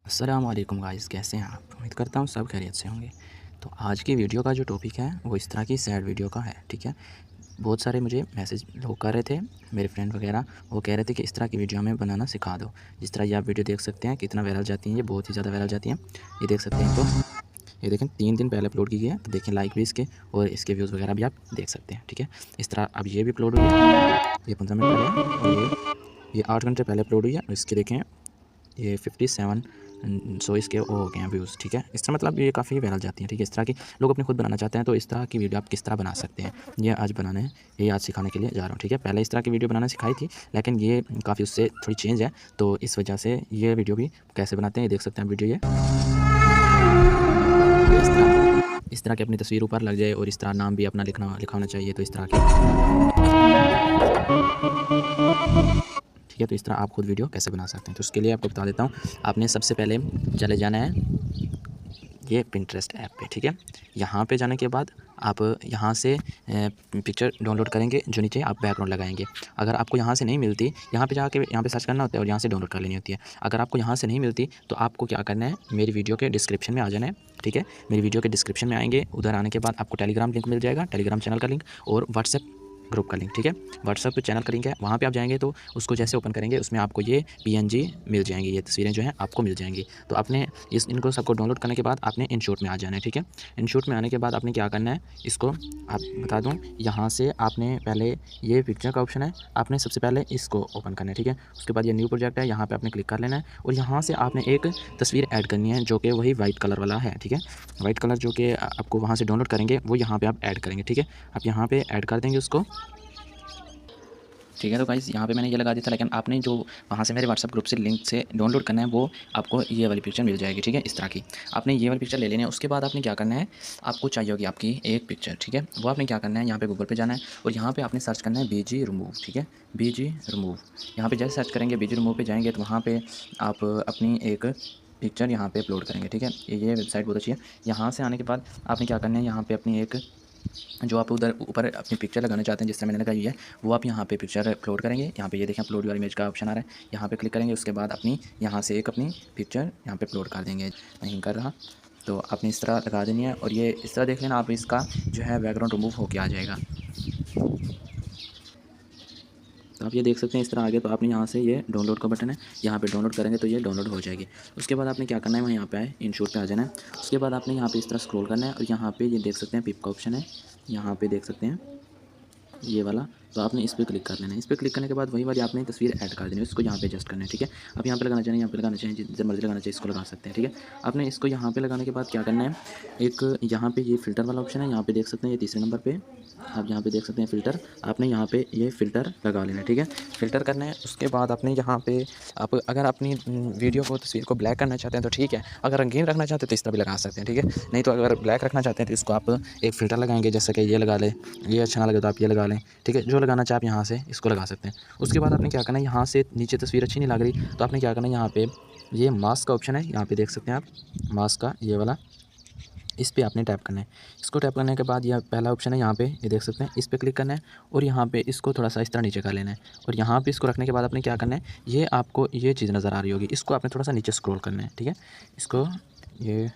अस्सलाम वालेकुम गाइस, कैसे हैं आप? उम्मीद करता हूँ सब खैरियत से होंगे। तो आज की वीडियो का जो टॉपिक है वो इस तरह की सैड वीडियो का है, ठीक है। बहुत सारे मुझे मैसेज लोग कर रहे थे, मेरे फ्रेंड वगैरह, वो कह रहे थे कि इस तरह की वीडियो हमें बनाना सिखा दो। जिस तरह ये आप वीडियो देख सकते हैं कितना वायरल जाती हैं, ये बहुत ही ज़्यादा वायरल जाती हैं। ये देख सकते हैं, तो ये देखें 3 दिन पहले अपलोड की गई है, तो देखें लाइक भी इसके और इसके व्यूज़ वगैरह भी आप देख सकते हैं, ठीक है। इस तरह अब ये भी अपलोड हुई है, ये 15 मिनट पहले है, और ये 8 घंटे पहले अपलोड हुई है, और इसके देखें ये 57 सो इसके वो हो गए हैं व्यूज़, ठीक है। इस तरह मतलब ये काफ़ी वायरल जाती हैं, ठीक है। इस तरह की लोग अपने खुद बनाना चाहते हैं, तो इस तरह की वीडियो आप किस तरह बना सकते हैं, ये आज बनाने हैं, ये आज सिखाने के लिए जा रहा हूँ, ठीक है। पहले इस तरह की वीडियो बनाना सिखाई थी, लेकिन ये काफ़ी उससे थोड़ी चेंज है, तो इस वजह से ये वीडियो भी कैसे बनाते हैं ये देख सकते हैं वीडियो। ये इस तरह की अपनी तस्वीर ऊपर लग जाए और इस तरह नाम भी अपना लिखा होना चाहिए, तो इस तरह की, ठीक है। तो इस तरह आप खुद वीडियो कैसे बना सकते हैं, तो उसके लिए आपको बता देता हूँ। आपने सबसे पहले चले जाना है ये पिंटरेस्ट ऐप पे, ठीक है। यहाँ पे जाने के बाद आप यहाँ से पिक्चर डाउनलोड करेंगे, जो नीचे आप बैकग्राउंड लगाएंगे। अगर आपको यहाँ से नहीं मिलती, यहाँ पे जाके यहाँ पे सर्च करना होता है और यहाँ से डाउनलोड कर लेनी होती है। अगर आपको यहाँ से नहीं मिलती तो आपको क्या करना है, मेरी वीडियो के डिस्क्रिप्शन में आ जाना है, ठीक है। मेरी वीडियो के डिस्क्रिप्शन में आएंगे, उधर आने के बाद आपको टेलीग्राम लिंक मिल जाएगा, टेलीग्राम चैनल का लिंक और व्हाट्सएप ग्रुप का लिंक, ठीक है। व्हाट्सएप चैनल का लिंक है, वहाँ पे आप जाएंगे तो उसको जैसे ओपन करेंगे उसमें आपको ये पीएनजी मिल जाएंगी, ये तस्वीरें जो हैं आपको मिल जाएंगी। तो आपने इनको सबको डाउनलोड करने के बाद आपने इनशॉट में आ जाना है, ठीक है। इनशॉट में आने के बाद आपने क्या करना है, इसको आप बता दूँ, यहाँ से आपने पहले ये पिक्चर का ऑप्शन है, आपने सबसे पहले इसको ओपन करना है, ठीक है। उसके बाद ये न्यू प्रोजेक्ट है, यहाँ पर आपने क्लिक कर लेना है और यहाँ से आपने एक तस्वीर ऐड करनी है जो कि वही वाइट कलर वाला है, ठीक है। वाइट कलर जो कि आपको वहाँ से डाउनलोड करेंगे वो यहाँ पर आप ऐड करेंगे, ठीक है। आप यहाँ पर ऐड कर देंगे उसको, ठीक है। तो गाइस यहाँ पे मैंने ये लगा दिया था, लेकिन आपने जो वहाँ से मेरे व्हाट्सएप ग्रुप से लिंक से डाउनलोड करना है वो आपको ये वाली पिक्चर मिल जाएगी, ठीक है। इस तरह की आपने ये वाली पिक्चर ले लेनी है। उसके बाद आपने क्या करना है, आपको चाहिए होगी आपकी एक पिक्चर, ठीक है। वो आपने क्या करना है, यहाँ पे गूगल पे जाना है और यहाँ पे आपने सर्च करना है बीजी रिमूव, ठीक है। बीजी रिमूव, यहाँ पे जैसे सर्च करेंगे बीजी रिमूव पे जाएंगे तो वहाँ पे आप अपनी एक पिक्चर यहाँ पे अपलोड करेंगे, ठीक है। ये वेबसाइट बहुत अच्छी है। यहाँ से आने के बाद आपने क्या करना है, यहाँ पे अपनी एक जो आप उधर ऊपर अपनी पिक्चर लगाना चाहते हैं, जिस तरह मैंने लगाई है, वो आप यहाँ पे पिक्चर अपलोड करेंगे। यहाँ पे ये देखें अपलोड योर इमेज का ऑप्शन आ रहा है, यहाँ पे क्लिक करेंगे। उसके बाद अपनी यहाँ से एक अपनी पिक्चर यहाँ पे अपलोड कर देंगे। नहीं कर रहा तो आपने इस तरह लगा देनी है और ये इस तरह देख लेना, आप इसका जो है बैकग्राउंड रिमूव होके आ जाएगा। तो आप ये देख सकते हैं इस तरह आ गया। तो आपने यहाँ से ये डाउनलोड का बटन है, यहाँ पे डाउनलोड करेंगे तो ये डाउनलोड हो जाएगी। उसके बाद आपने क्या करना है, वहाँ यहाँ पे आए इनशॉट पे आ जाना है। उसके बाद आपने यहाँ पे इस तरह स्क्रॉल करना है और यहाँ पे ये देख सकते हैं पिप का ऑप्शन है, यहाँ पे देख सकते हैं ये वाला। तो आपने इस पर क्लिक कर लेना है। इस पर क्लिक करने के बाद वही वाली आपने तस्वीर ऐड कर देनी है, इसको यहाँ पे एडजस्ट करना है, ठीक है। आप यहाँ पे लगाना चाहिए, यहाँ पे लगाना चाहिए, जिस मर्जी लगाना चाहिए इसको लगा सकते हैं, ठीक है। आपने इसको यहाँ पे लगाने के बाद क्या करना है, एक यहाँ पे ये फ़िल्टर वाला ऑप्शन है, यहाँ पे देख सकते हैं ये तीसरे नंबर पे आप यहाँ पे देख सकते हैं फ़िल्टर। आपने यहाँ पे ये फ़िल्टर लगा लेना है, ठीक है। फ़िल्टर करना है। उसके बाद आपने यहाँ पे आप अगर अपनी वीडियो को तस्वीर को ब्लैक करना चाहते हैं तो ठीक है, अगर रंगीन रखना चाहते हैं तो इस तरह भी लगा सकते हैं, ठीक है। नहीं तो अगर ब्लैक रखना चाहते हैं तो इसको आप एक फ़िल्टर लगाएंगे, जैसे कि ये लगा लें, ये अच्छा ना लगे तो आप ये लगा लें, ठीक है। जो लगाना चाहे आप यहाँ से इसको लगा सकते हैं। उसके बाद आपने क्या करना है, यहाँ से नीचे तस्वीर अच्छी नहीं लग रही तो आपने क्या करना है, यहाँ पे ये मास्क का ऑप्शन है, यहाँ पे देख सकते हैं आप मास्क का ये वाला, इस पे आपने टैप करना है। इसको टैप करने के बाद यह पहला ऑप्शन है, यहाँ पे ये देख सकते हैं, इस पे क्लिक करना है और यहाँ पे इसको थोड़ा सा इस तरह नीचे कर लेना है। और यहाँ पे इसको रखने के बाद आपने क्या करना है, ये आपको ये चीज़ नज़र आ रही होगी, इसको आपने थोड़ा सा नीचे स्क्रॉल करना है, ठीक है। इसको ये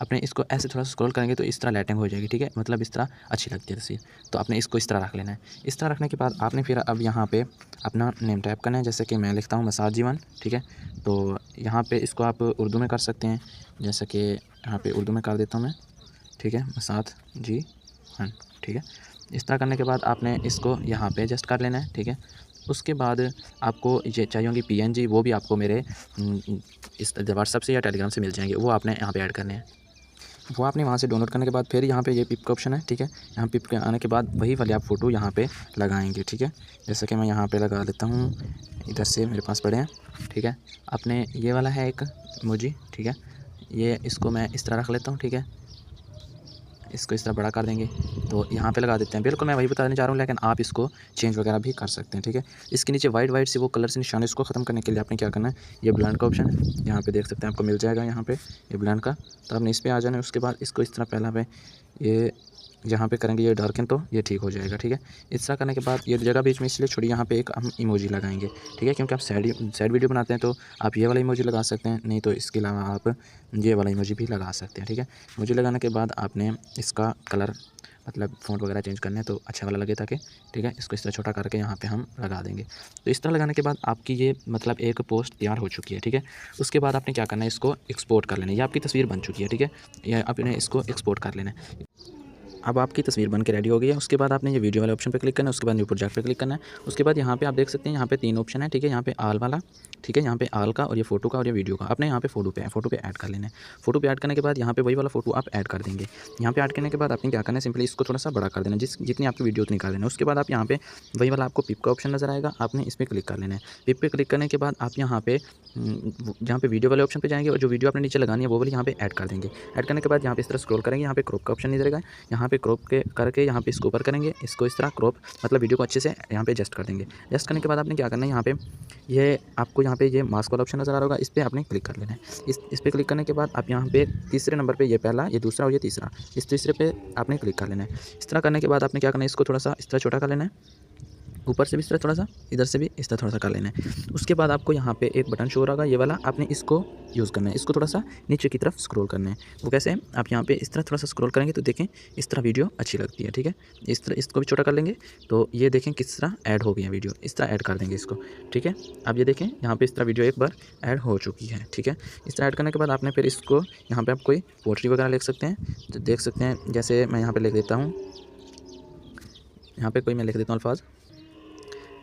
अपने इसको ऐसे थोड़ा सा स्क्रॉल करेंगे तो इस तरह लाइटिंग हो जाएगी, ठीक है। मतलब इस तरह अच्छी लगती है तस्वीर। तो आपने इसको इस तरह रख लेना है। इस तरह रखने के बाद आपने फिर अब यहाँ पे अपना नेम टाइप करना है, जैसे कि मैं लिखता हूँ मसाद जीवन, ठीक है। तो यहाँ पे इसको आप उर्दू में कर सकते हैं, जैसे कि यहाँ पे उर्दू में कर देता हूँ मैं, ठीक है, मसाद जी हाँ, ठीक है। इस तरह करने के बाद आपने इसको यहाँ पे एडजस्ट कर लेना है, ठीक है। उसके बाद आपको ये चाहिए होंगी पीएनजी, वो भी आपको मेरे इस व्हाट्सएप से या टेलीग्राम से मिल जाएंगे, वो आपने यहाँ पे ऐड करने हैं। वो आपने वहाँ से डाउनलोड करने के बाद फिर यहाँ पे ये पिप का ऑप्शन है, ठीक है। यहाँ पिप के आने के बाद वही वाली आप फ़ोटो यहाँ पे लगाएंगे, ठीक है। जैसे कि मैं यहाँ पे लगा देता हूँ, इधर से मेरे पास पड़े हैं, ठीक है। आपने ये वाला है एक इमोजी, ठीक है। ये इसको मैं इस तरह रख लेता हूँ, ठीक है। इसको इस तरह बड़ा कर देंगे तो यहाँ पे लगा देते हैं। बिल्कुल मैं वही बताने जा रहा हूँ, लेकिन आप इसको चेंज वगैरह भी कर सकते हैं, ठीक है। इसके नीचे वाइट से वो कलर से निशान, इसको ख़त्म करने के लिए आपने क्या करना है, ये ब्लेंड का ऑप्शन है, यहाँ पे देख सकते हैं आपको मिल जाएगा यहाँ पे ये ब्लेंड का। तो आपने इस पर आ जाना है। उसके बाद इसको इस तरह पहला पे ये यहाँ पे करेंगे ये डार्कन तो ये ठीक हो जाएगा। ठीक है, इस तरह करने के बाद ये जगह बीच में इसलिए छोड़ी, यहाँ पे एक हम इमोजी लगाएंगे। ठीक है, क्योंकि आप सैड वीडियो बनाते हैं तो आप ये वाला इमोजी लगा सकते हैं, नहीं तो इसके अलावा आप ये वाला इमोजी भी लगा सकते हैं। ठीक है, इमोजी लगाने के बाद आपने इसका कलर मतलब फ़ॉन्ट वगैरह चेंज करने हैं तो अच्छा वाला लगे ताकि। ठीक है, इसको इस तरह छोटा करके यहाँ पे हम लगा देंगे। तो इस तरह लगाने के बाद आपकी ये मतलब एक पोस्ट तैयार हो चुकी है। ठीक है, उसके बाद आपने क्या करना है, इसको एक्सपोर्ट कर लेना है। ये आपकी तस्वीर बन चुकी है। ठीक है, ये आपने इसको एक्सपोर्ट कर लेना है। अब आपकी तस्वीर बन के रेडी हो गई है। उसके बाद आपने ये वीडियो वाले ऑप्शन पे क्लिक करना है। उसके बाद न्यू प्रोजेक्ट पे क्लिक करना है। उसके बाद यहाँ पे आप देख सकते हैं यहाँ पे 3 ऑप्शन है। ठीक है, यहाँ पे आल वाला, ठीक है, यहाँ पे आल का और ये फ़ोटो का और ये वीडियो का। आपने यहाँ पे फ़ोटो पे ऐड कर लेना है। फ़ोटो पे ऐड करने के बाद यहाँ पे वही वाला फ़ोटो आप ऐड कर देंगे। यहाँ पे ऐड करने के बाद आपने क्या करना है, सिंपली इसको थोड़ा सा बड़ा कर देना, जितनी आपकी वीडियो उतनी कर देना। उसके बाद आप यहाँ पे वही वाला आपको पिप का ऑप्शन नज़र आएगा, आपने इस पर क्लिक कर लेना है। पिप पे क्लिक करने के बाद आप यहाँ पे वीडियो वाले ऑप्शन पे जाएंगे और जो वीडियो आपने नीचे लगानी है वो वाली यहाँ पे ऐड कर देंगे। ऐड करने के बाद यहाँ पे इस तरह स्क्रॉल करेंगे, यहाँ पे क्रॉप का ऑप्शन नजर आएगा। यहाँ पे क्रॉप के करके यहाँ पे इसको ऊपर करेंगे, इसको इस तरह क्रॉप मतलब वीडियो को अच्छे से यहाँ पे एडजस्ट कर देंगे। एडजस्ट करने के बाद आपने क्या करना है, यहाँ पे ये आपको यहाँ पे ये मास्क वाला ऑप्शन नज़र आ रहा होगा, इस पर आपने क्लिक कर लेना है। इस पर क्लिक करने के बाद आप यहाँ पे तीसरे नंबर पे ये पहला, ये दूसरा और ये तीसरा, इस तीसरे पे आपने क्लिक कर लेना है। इस तरह करने के बाद आपने क्या करना है, इसको थोड़ा सा इस तरह छोटा कर लेना है, ऊपर से भी इस तरह थोड़ा सा, इधर से भी इस तरह थोड़ा सा कर लेना है। उसके बाद आपको यहाँ पे एक बटन शो हो रहा होगा, ये वाला आपने इसको यूज़ करना है। इसको थोड़ा सा नीचे की तरफ स्क्रॉल करना है। वो कैसे, आप यहाँ पे इस तरह थोड़ा सा स्क्रॉल करेंगे तो देखें इस तरह वीडियो अच्छी लगती है। ठीक है, इस तरह इसको भी छोटा कर लेंगे तो ये देखें किस तरह ऐड हो गई है वीडियो, इस तरह ऐड कर देंगे इसको। ठीक है, अब ये देखें यहाँ पे इस तरह वीडियो एक बार ऐड हो चुकी है। ठीक है, इस तरह ऐड करने के बाद आपने फिर इसको यहाँ पर आप कोई पोट्री वगैरह लिख सकते हैं, तो देख सकते हैं जैसे मैं यहाँ पर लिख देता हूँ, यहाँ पर कोई मैं लिख देता हूँ अल्फाज,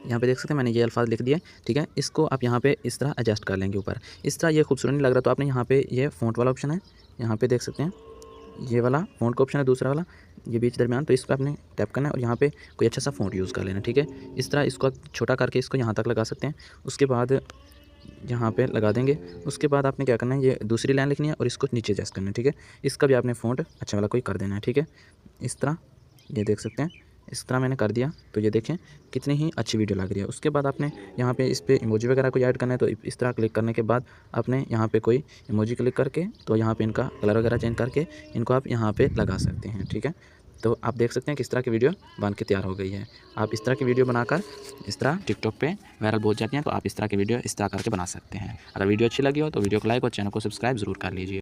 यहाँ पे देख सकते हैं मैंने ये अल्फाज लिख दिए। ठीक है, इसको आप यहाँ पे इस तरह एडजस्ट कर लेंगे ऊपर। इस तरह ये खूबसूरत नहीं लग रहा तो आपने यहाँ पे ये फ़ॉन्ट वाला ऑप्शन है, यहाँ पे देख सकते हैं ये वाला फ़ॉन्ट का ऑप्शन है, दूसरा वाला ये बीच दरमियान, तो इस पर आपने टैप करना है और यहाँ पे कोई अच्छा सा फ़ॉन्ट यूज़ कर लेना। ठीक है, इस तरह इसको छोटा करके इसको यहाँ तक लगा सकते हैं। उसके बाद यहाँ पे लगा देंगे। उसके बाद आपने क्या करना है, ये दूसरी लाइन लिखनी है और इसको नीचे एडजस्ट करना है। ठीक है, इसका भी आपने फ़ॉन्ट अच्छा वाला कोई कर देना है। ठीक है, इस तरह ये देख सकते हैं, इस तरह मैंने कर दिया तो ये देखें कितनी ही अच्छी वीडियो लग रही है। उसके बाद आपने यहाँ पे इस पे इमोजी वगैरह को ऐड करना है, तो इस तरह क्लिक करने के बाद आपने यहाँ पे कोई इमोजी क्लिक करके तो यहाँ पे इनका कलर वगैरह चेंज करके इनको आप यहाँ पे लगा सकते हैं। ठीक है, तो आप देख सकते हैं किस तरह की वीडियो बन के तैयार हो गई है। आप इस तरह की वीडियो बनाकर इस तरह टिकटॉक पे वायरल बहुत जाती हैं, तो आप इस तरह की वीडियो इस तरह करके बना सकते हैं। अगर वीडियो अच्छी लगी हो तो वीडियो को लाइक और चैनल को सब्सक्राइब ज़रूर कर लीजिए।